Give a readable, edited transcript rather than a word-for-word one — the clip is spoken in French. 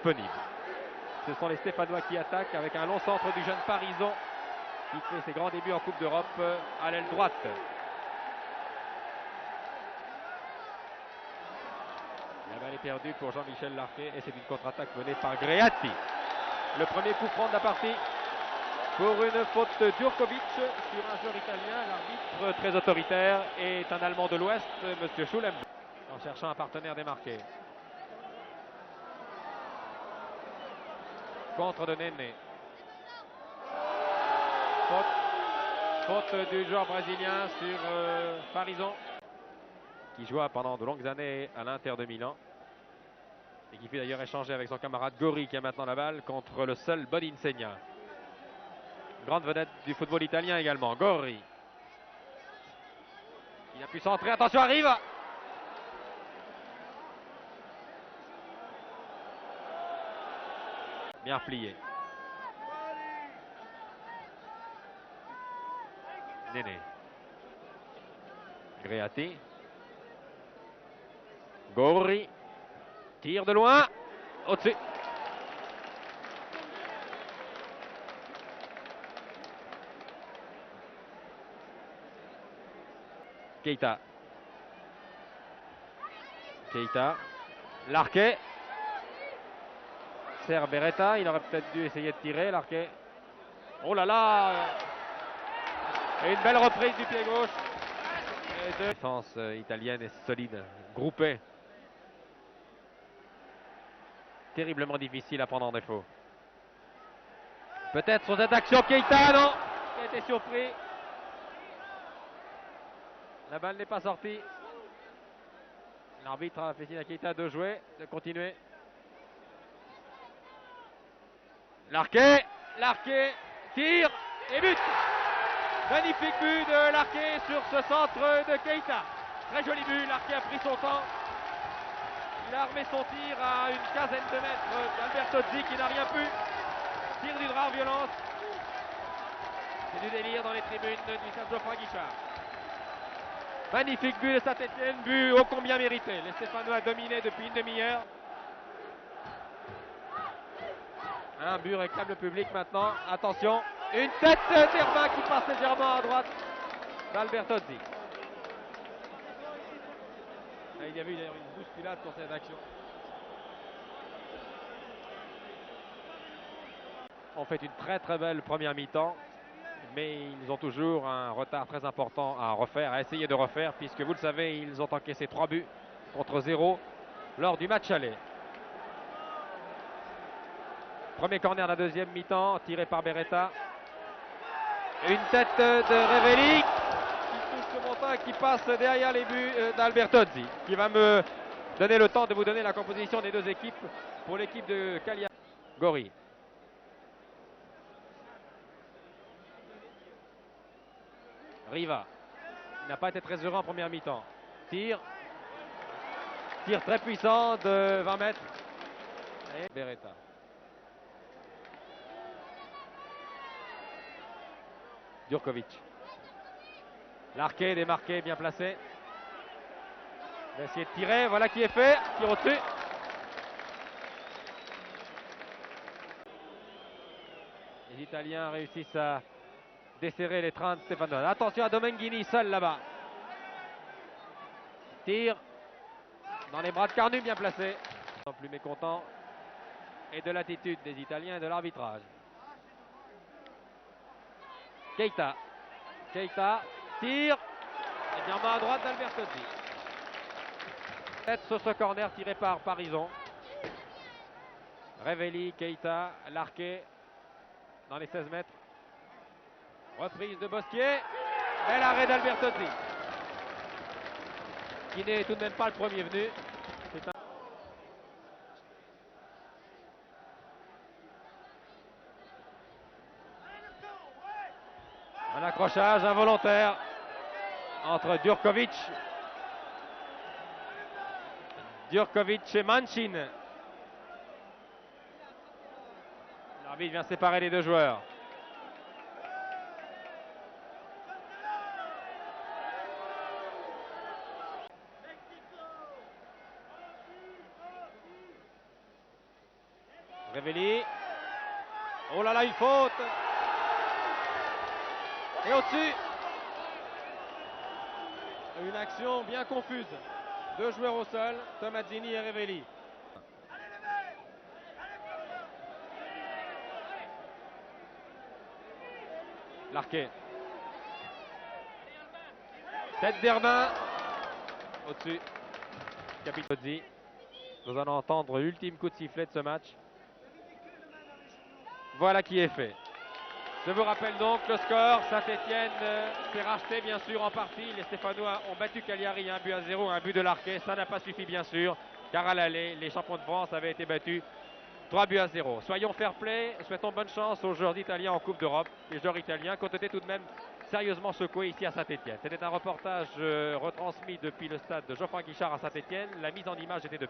Disponible. Ce sont les Stéphanois qui attaquent avec un long centre du jeune Parison qui fait ses grands débuts en Coupe d'Europe à l'aile droite. La balle est perdue pour Jean-Michel Larquet et c'est une contre-attaque menée par Greatti. Le premier coup franc de la partie pour une faute de Djurkovic sur un joueur italien. L'arbitre très autoritaire est un Allemand de l'Ouest, M. Schulem, en cherchant un partenaire démarqué. Contre de Néné. Faute du joueur brésilien sur Parison, qui joua pendant de longues années à l'Inter de Milan et qui fut d'ailleurs échangé avec son camarade Gori qui a maintenant la balle contre le seul Boninsegna. Grande vedette du football italien également, Gori. Il a pu centrer, attention, arrive. Bien replié. Néné. Greatti. Gori. Tire de loin. Au-dessus. Keita. Larquet. Serre Beretta. Il aurait peut-être dû essayer de tirer. Larquet. Oh là là. Et une belle reprise du pied gauche. La défense italienne est solide, groupée. Terriblement difficile à prendre en défaut. Peut-être sur cette action, Keita, non, qui a été surpris. La balle n'est pas sortie. L'arbitre a fait signe à Keita de jouer, de continuer. Larquet, tire et but. Magnifique but de Larquet sur ce centre de Keita. Très joli but, Larquet a pris son temps. Il a armé son tir à une quinzaine de mètres d'Albertozzi qui n'a rien pu. Tir d'une rare violence. C'est du délire dans les tribunes du Stade Geoffroy Guichard. Magnifique but de Saint-Etienne, but ô combien mérité. Les Stéphanois dominaient depuis une demi-heure. Un but réclame le public maintenant. Attention, une tête d'Herba qui passe légèrement à droite d'Albertozzi. Il y avait eu d'ailleurs une bousculade sur cette action. On fait une très belle première mi-temps, mais ils ont toujours un retard très important à refaire, à essayer de refaire, puisque vous le savez, ils ont encaissé 3 buts contre 0 lors du match aller. Premier corner de la deuxième mi-temps, tiré par Beretta. Une tête de Revelli qui touche le montant et qui passe derrière les buts d'Albertozzi, qui va me donner le temps de vous donner la composition des deux équipes. Pour l'équipe de Cagliari, Gori. Riva. Il n'a pas été très heureux en première mi-temps. Tir très puissant de 20 mètres. Et Beretta. Djurkovic. Larquet démarqué, bien placé. Il va essayer de tirer, voilà qui est fait. Tire au-dessus. Les Italiens réussissent à desserrer les trains de Stefano. Attention à Domenghini, seul là-bas. Tire dans les bras de Carnu, bien placé. Plus mécontent et de l'attitude des Italiens et de l'arbitrage. Keita, tire, et bien main à droite d'Albertozzi. Tête sur ce corner tiré par Parison. Revelli, Keita, Larquet dans les 16 mètres. Reprise de Bosquier. Bel arrêt d'Albertozzi, qui n'est tout de même pas le premier venu. C'est un accrochage involontaire entre Djurkovic et Manchin. L'arbitre vient séparer les deux joueurs. Révéli. Oh là là, une faute. Et au-dessus. Une action bien confuse. Deux joueurs au sol, Tomazzini et Révéli. Larquet. Tête d'Hermin. Au-dessus. Capitozzi. Nous allons entendre l'ultime coup de sifflet de ce match. Voilà qui est fait. Je vous rappelle donc le score. Saint-Etienne s'est racheté bien sûr en partie. Les Stéphanois ont battu Cagliari 1-0, un but de Larquet. Ça n'a pas suffi bien sûr, car à l'aller, les champions de France avaient été battus 3-0. Soyons fair play, souhaitons bonne chance aux joueurs d'Italiens en Coupe d'Europe. Les joueurs italiens qui ont été tout de même sérieusement secoués ici à Saint-Etienne. C'était un reportage retransmis depuis le stade de Geoffroy Guichard à Saint-Etienne. La mise en image était de